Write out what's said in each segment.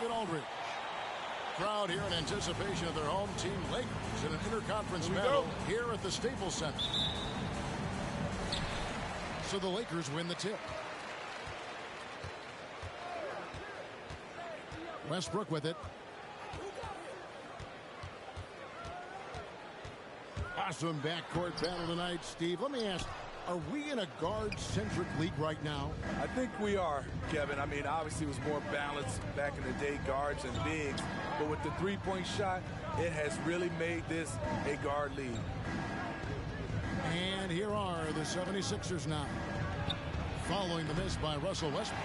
David Aldridge. Crowd here in anticipation of their home team Lakers in an interconference battle here at the Staples Center. So the Lakers win the tip. Westbrook with it. Awesome backcourt battle tonight, Steve. Let me ask, are we in a guard-centric league right now? I think we are, Kevin. I mean, obviously it was more balanced back in the day, guards and bigs. But with the three-point shot, it has really made this a guard league. And here are the 76ers now. Following the miss by Russell Westbrook.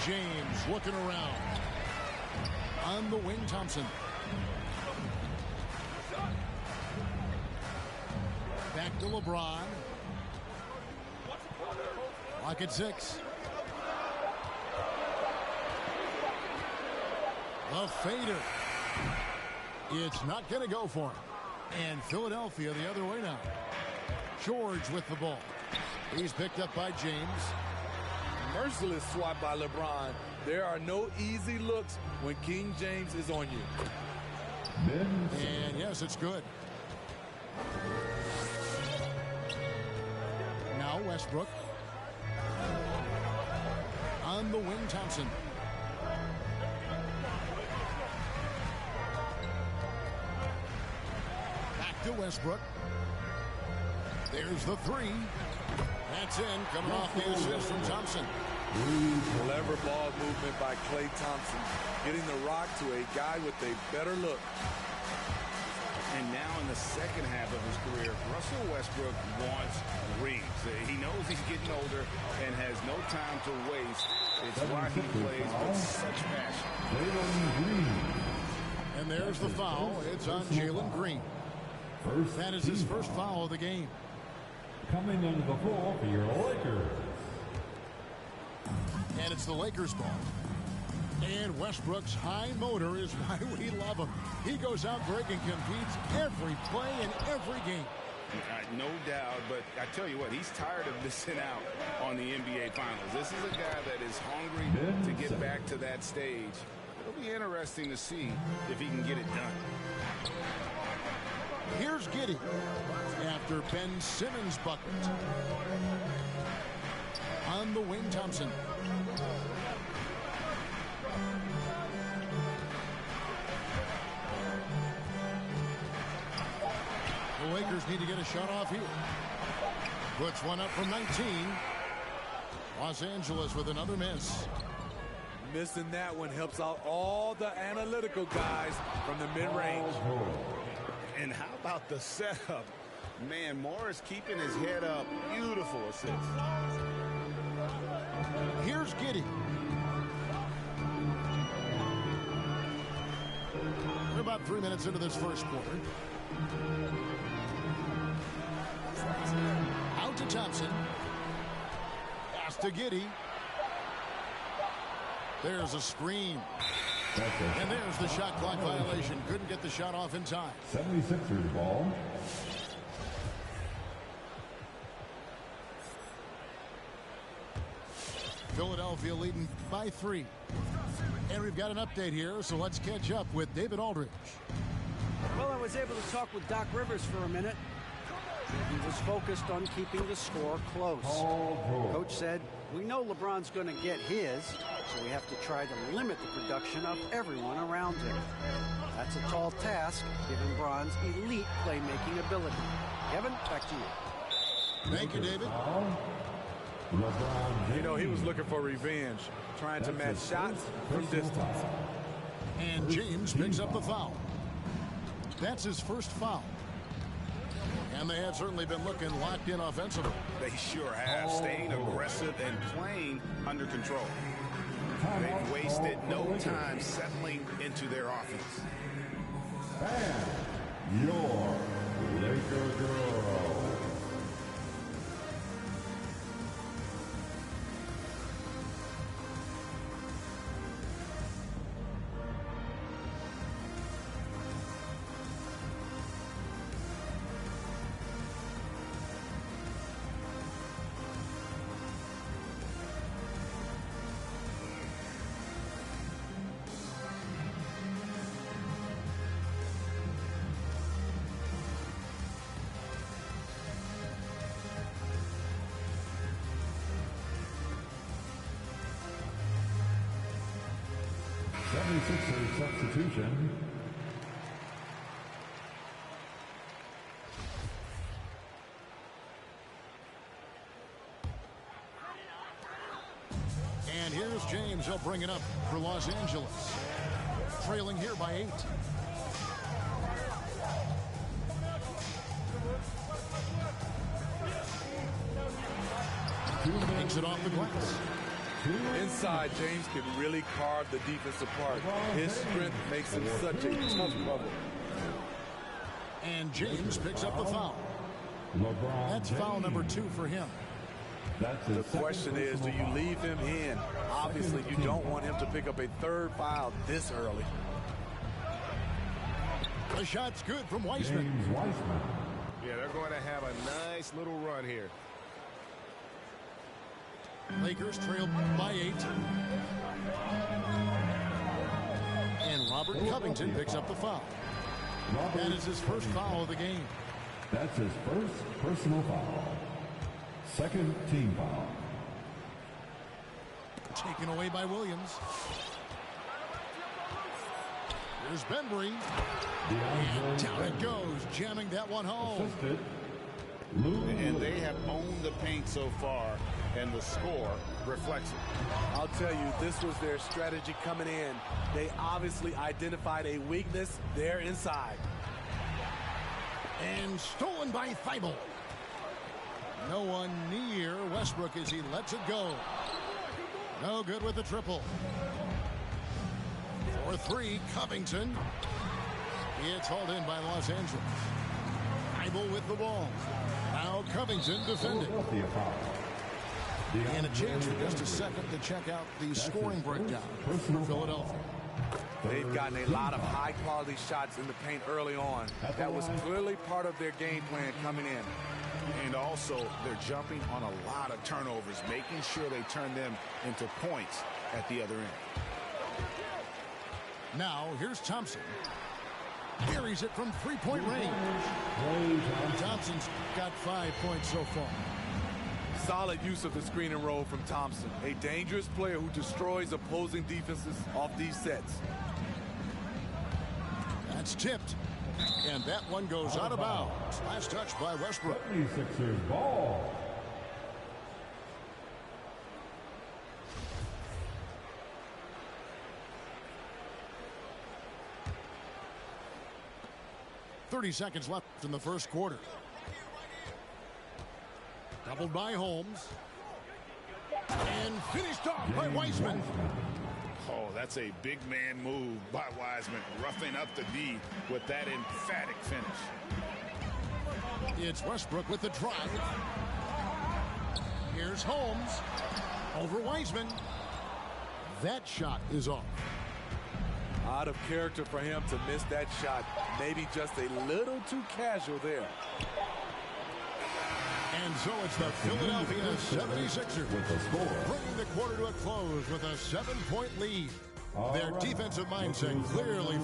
James looking around. On the wing, Thompson. Back to LeBron. Lock at 6. The fader. It's not going to go for him. And Philadelphia the other way now. George with the ball. He's picked up by James. Merciless swat by LeBron. There are no easy looks when King James is on you. And yes, it's good. Now Westbrook. On the wing, Thompson. Back to Westbrook. There's the three. That's in, coming off the assist from Thompson. Clever ball movement by Klay Thompson, getting the rock to a guy with a better look. And now in the second half of his career, Russell Westbrook wants rings. He knows he's getting older and has no time to waste. It's why he plays with such passion. And there's the foul. It's on Jalen Green. That is his first foul of the game. Coming into the floor for your Lakers. And it's the Lakers ball. And Westbrook's high motor is why we love him. He goes out breaking, competes every play in every game. No doubt, but I tell you what, he's tired of missing out on the NBA Finals. This is a guy that is hungry to get back to that stage. It'll be interesting to see if he can get it done. Here's Giddey after Ben Simmons' bucket. On the wing, Thompson. The Lakers need to get a shot off here. Puts one up from 19. Los Angeles with another miss. Missing that one helps out all the analytical guys from the mid-range. And how about the setup? Man, Morris keeping his head up. Beautiful assist. Here's Giddey. We're about 3 minutes into this first quarter. Out to Thompson. Pass to Giddey. There's a screen. And there's the shot clock violation. Couldn't get the shot off in time. 76ers ball. Philadelphia leading by 3. And we've got an update here, so let's catch up with David Aldridge. Well, I was able to talk with Doc Rivers for a minute. He was focused on keeping the score close. Coach said, we know LeBron's going to get his, so we have to try to limit the production of everyone around him. That's a tall task, given Bron's elite playmaking ability. Kevin, back to you. Thank you, David. You know, he was looking for revenge, trying to match shots from distance. And James picks up the foul. That's his first foul. And they have certainly been looking locked in offensively. They sure have, staying aggressive and playing under control. They've wasted no time settling into their offense. And your Laker girl. 76ers substitution. And here's James. He'll bring it up for Los Angeles. Trailing here by 8. Takes it off the glass. Inside, James can really carve the defense apart. His strength makes him such a tough cover. And James picks up the foul. That's foul number 2 for him. The question is, do you leave him in? Obviously, you don't want him to pick up a 3rd foul this early. The shot's good from Wiseman. Yeah, they're going to have a nice little run here. Lakers trail by 8. And Robert Covington picks up the foul. That is his first foul of the game. That's his first personal foul. Second team foul. Taken away by Williams. Here's Bembry. And down it goes, jamming that one home. And they have owned the paint so far, and the score reflects it. I'll tell you, this was their strategy coming in. They obviously identified a weakness there inside. And stolen by Thibault. No one near Westbrook as he lets it go. No good with the triple. For 3, Covington. It's hauled in by Los Angeles. Thibault with the ball. Now Covington defending. And a chance for just a second to check out the scoring breakdown for Philadelphia. They've gotten a lot of high-quality shots in the paint early on. That was clearly part of their game plan coming in. And also, they're jumping on a lot of turnovers, making sure they turn them into points at the other end. Now, here's Thompson. Carries it from 3-point range. Thompson's got 5 points so far. Solid use of the screen and roll from Thompson. A dangerous player who destroys opposing defenses off these sets. That's tipped. And that one goes out of bounds. Last touch by Westbrook. 76ers ball. .30 seconds left in the first quarter. Doubled by Holmes. And finished off by Wiseman. Oh, that's a big man move by Wiseman, roughing up the D with that emphatic finish. It's Westbrook with the drive. Here's Holmes over Wiseman. That shot is off. Out of character for him to miss that shot. Maybe just a little too casual there. And so it's the Philadelphia 76ers bringing the quarter to a close with a 7-point lead. Their defensive mindset clearly.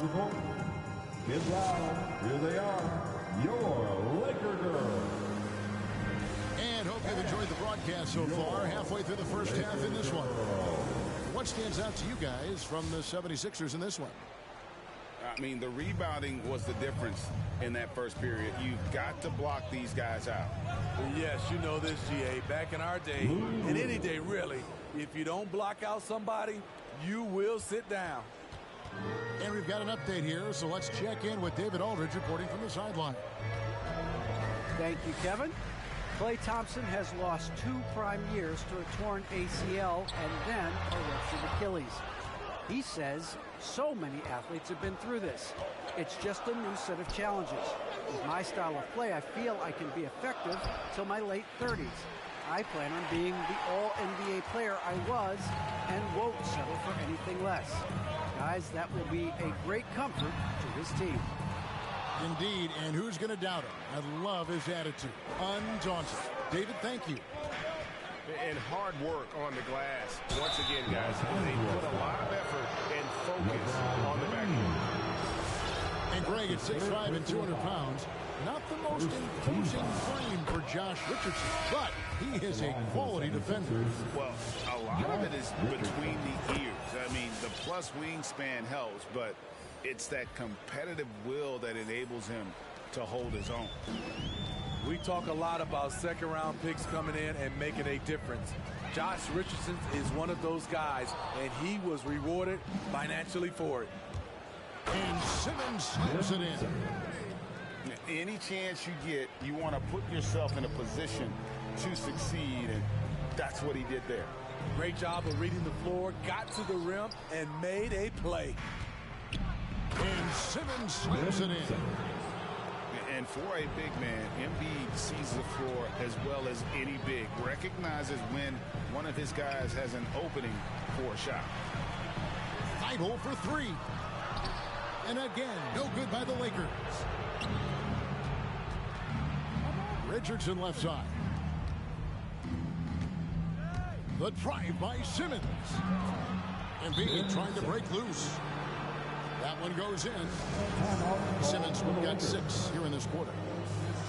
Get loud. Here they are. Your Laker girls. And hope you've enjoyed the broadcast so far. Halfway through the first half in this one. What stands out to you guys from the 76ers in this one? I mean, the rebounding was the difference in that first period. You've got to block these guys out. Yes, you know this, GA. Back in our day, and any day really, if you don't block out somebody, you will sit down. And we've got an update here, so let's check in with David Aldridge reporting from the sideline. Thank you, Kevin. Klay Thompson has lost 2 prime years to a torn ACL and then a ruptured Achilles. He says so many athletes have been through this. It's just a new set of challenges. With my style of play, I feel I can be effective till my late 30s. I plan on being the all-NBA player I was and won't settle for anything less. Guys, that will be a great comfort to his team. Indeed, and who's going to doubt him? I love his attitude. Undaunted. David, thank you. And hard work on the glass. Once again, guys, they put a lot of effort and focus on the back end. And Greg at 6'5" and 200 pounds. Not the most imposing frame for Josh Richardson, but he is a quality defender. Well, a lot of it is between the ears. I mean, the play plus wingspan helps, but it's that competitive will that enables him to hold his own. We talk a lot about second-round picks coming in and making a difference. Josh Richardson is one of those guys, and he was rewarded financially for it. And Simmons slams it in. Any chance you get, you want to put yourself in a position to succeed, and that's what he did there. Great job of reading the floor, got to the rim, and made a play. And Simmons slams it in. And for a big man, Embiid sees the floor as well as any big. Recognizes when one of his guys has an opening for a shot. Idle for three. And again, no good by the Lakers. Richardson left side. The drive by Simmons. Embiid trying to break loose. That one goes in. Simmons will get 6 here in this quarter.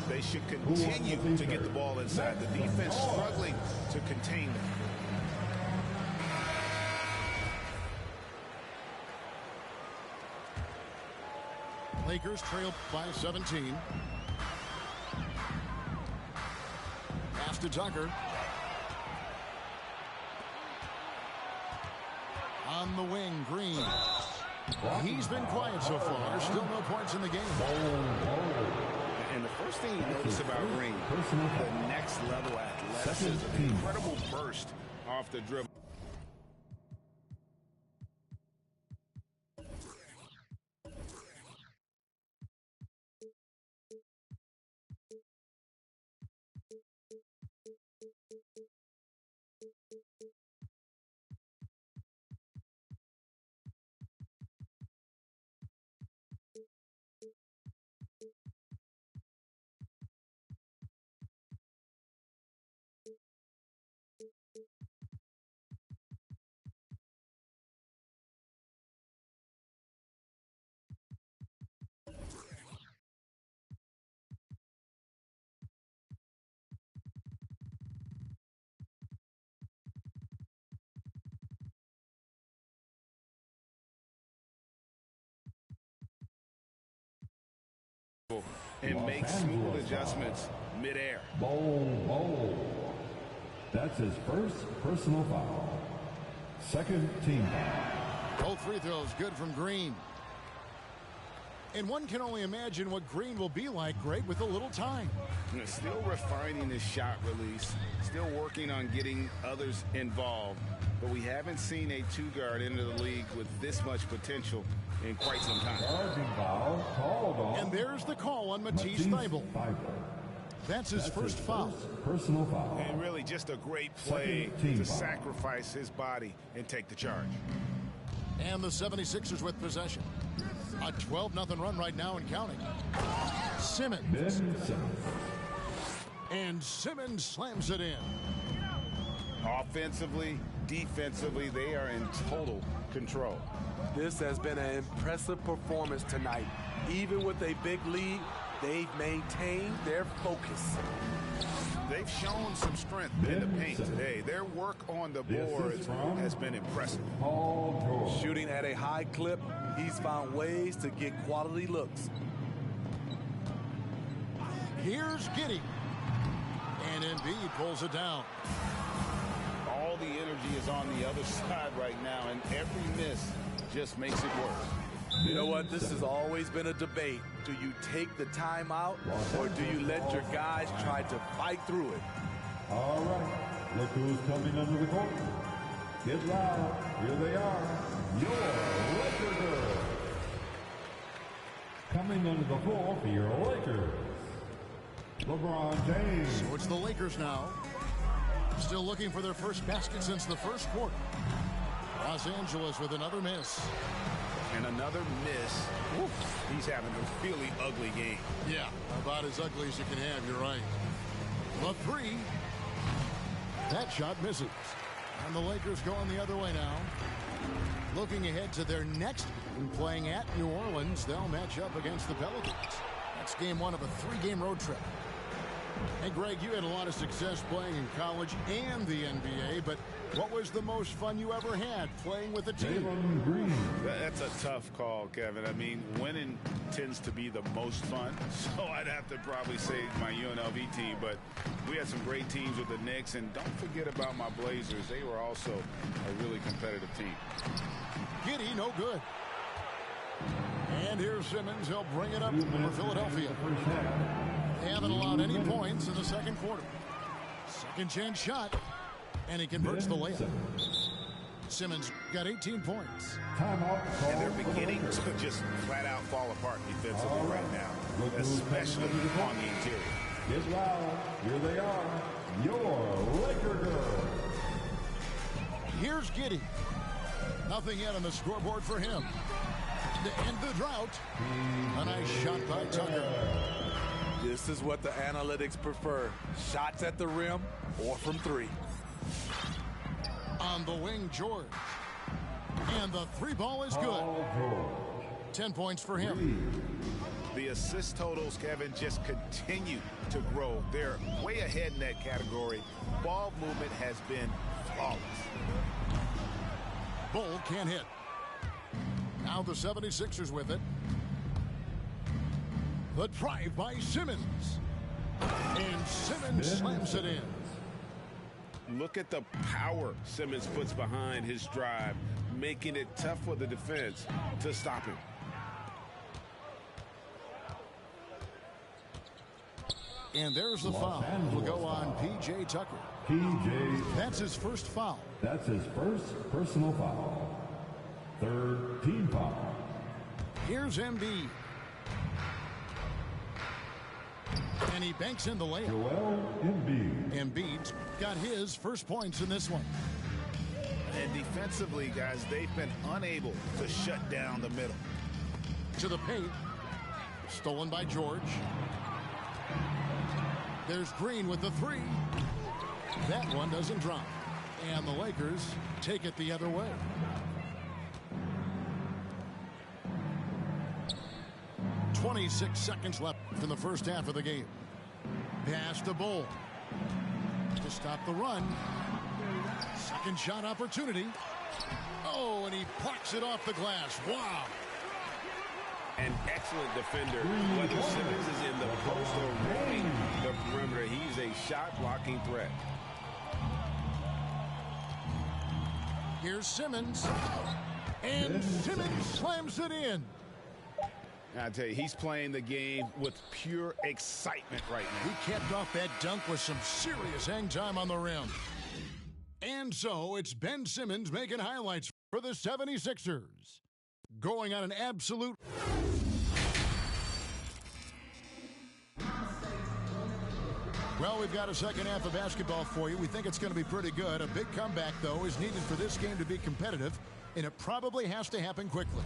They should continue to get the ball inside. The defense struggling to contain them. Lakers trail by 17. Pass to Tucker. On the wing, Green. He's been quiet so far. Still no points in the game. And the first thing you notice about Green, the next level athleticism, incredible burst off the dribble. And make smooth adjustments midair. Bowl. That's his first personal foul. Second team foul. Both free throws good from Green. And one can only imagine what Green will be like, great with a little time. Still refining his shot release. Still working on getting others involved. But we haven't seen a two-guard into the league with this much potential in quite some time. And there's the call on Matisse Thybulle. That's his first foul. Personal foul. And really just a great play to sacrifice his body and take the charge. And the 76ers with possession. A 12-0 run right now and counting. Simmons. And Simmons slams it in. Offensively, defensively, they are in total control. This has been an impressive performance tonight. Even with a big lead, they've maintained their focus. They've shown some strength in the paint today. Their work on the boards has been impressive. Shooting at a high clip, he's found ways to get quality looks. Here's Giddey. And Embiid pulls it down. All the energy is on the other side right now, and every miss just makes it worse. You know what? This has always been a debate. Do you take the time out, or do you let your guys try to fight through it? All right. Look who's coming under the court. Get loud. Here they are. Your Laker girls. Coming under the floor for your Lakers. LeBron James. So it's the Lakers now. Still looking for their first basket since the first quarter. Los Angeles with another miss. And another miss. Oof, he's having a really ugly game. Yeah, about as ugly as you can have, you're right. The three. That shot misses. And the Lakers going the other way now. Looking ahead to their next game, playing at New Orleans. They'll match up against the Pelicans. That's game one of a 3-game road trip. Hey, Greg, you had a lot of success playing in college and the NBA, but what was the most fun you ever had playing with a team? That's a tough call, Kevin. I mean, winning tends to be the most fun, so I'd have to probably say my UNLV team, but we had some great teams with the Knicks, and don't forget about my Blazers. They were also a really competitive team. Giddy, no good. And here's Simmons. He'll bring it up for Philadelphia. They haven't allowed any points in the second quarter. Second chance shot, and he converts the layup. Simmons got 18 points. And they're beginning to just flat out fall apart defensively right now, especially on the interior. Get loud. Here they are. Your Laker girls. Here's Giddy. Nothing yet on the scoreboard for him. To end the drought, a nice shot by Tucker. This is what the analytics prefer. Shots at the rim or from three. On the wing, George. And the three ball is good. 10 points for him. The assist totals, Kevin, just continue to grow. They're way ahead in that category. Ball movement has been flawless. Bull can't hit. Now the 76ers with it. The drive by Simmons. And Simmons slams it in. Look at the power Simmons puts behind his drive, making it tough for the defense to stop him. And there's the foul. Will go on P.J. Tucker. That's his first foul. That's his first personal foul. Third team foul. Here's Embiid. And he banks in the layup. Joel Embiid. Embiid's got his first points in this one. And defensively, guys, they've been unable to shut down the middle. To the paint. Stolen by George. There's Green with the three. That one doesn't drop. And the Lakers take it the other way. .26 seconds left in the first half of the game. Pass to Bull. To stop the run. Second shot opportunity. Oh, and he plucks it off the glass. Wow. An excellent defender. Whether Simmons is in the post or roaming the perimeter, he's a shot-blocking threat. Here's Simmons. And Simmons slams it in. I tell you, he's playing the game with pure excitement right now. He capped off that dunk with some serious hang time on the rim. And so it's Ben Simmons making highlights for the 76ers. Going on an absolute... Well, we've got a second half of basketball for you. We think it's going to be pretty good. A big comeback, though, is needed for this game to be competitive, and it probably has to happen quickly.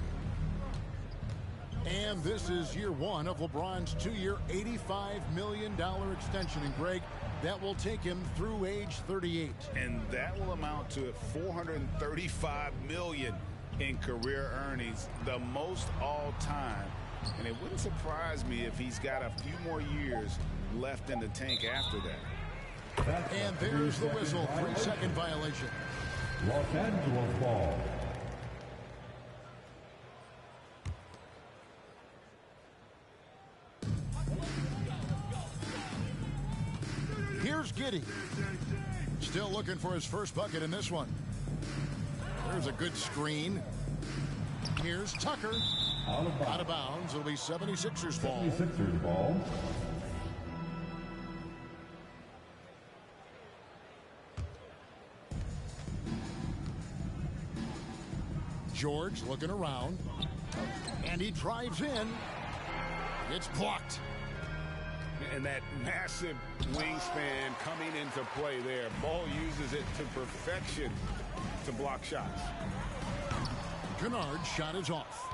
And this is year one of LeBron's two-year, $85 million extension. And, Greg, that will take him through age 38. And that will amount to $435 million in career earnings, the most all time. And it wouldn't surprise me if he's got a few more years left in the tank after that. And there's the whistle. 3-second violation. Los Angeles ball. Here's Giddy. Still looking for his first bucket in this one. There's a good screen. Here's Tucker. Out of bounds. It'll be 76ers ball. 76ers ball. George looking around. And he drives in. It's blocked. And that massive wingspan coming into play there. Ball uses it to perfection to block shots. Kennard's shot is off.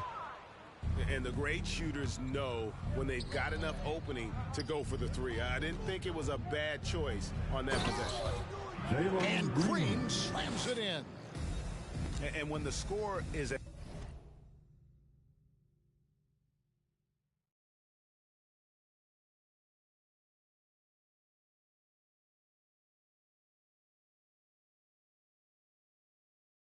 And the great shooters know when they've got enough opening to go for the three. I didn't think it was a bad choice on that possession. And Green slams it in. And when the score is at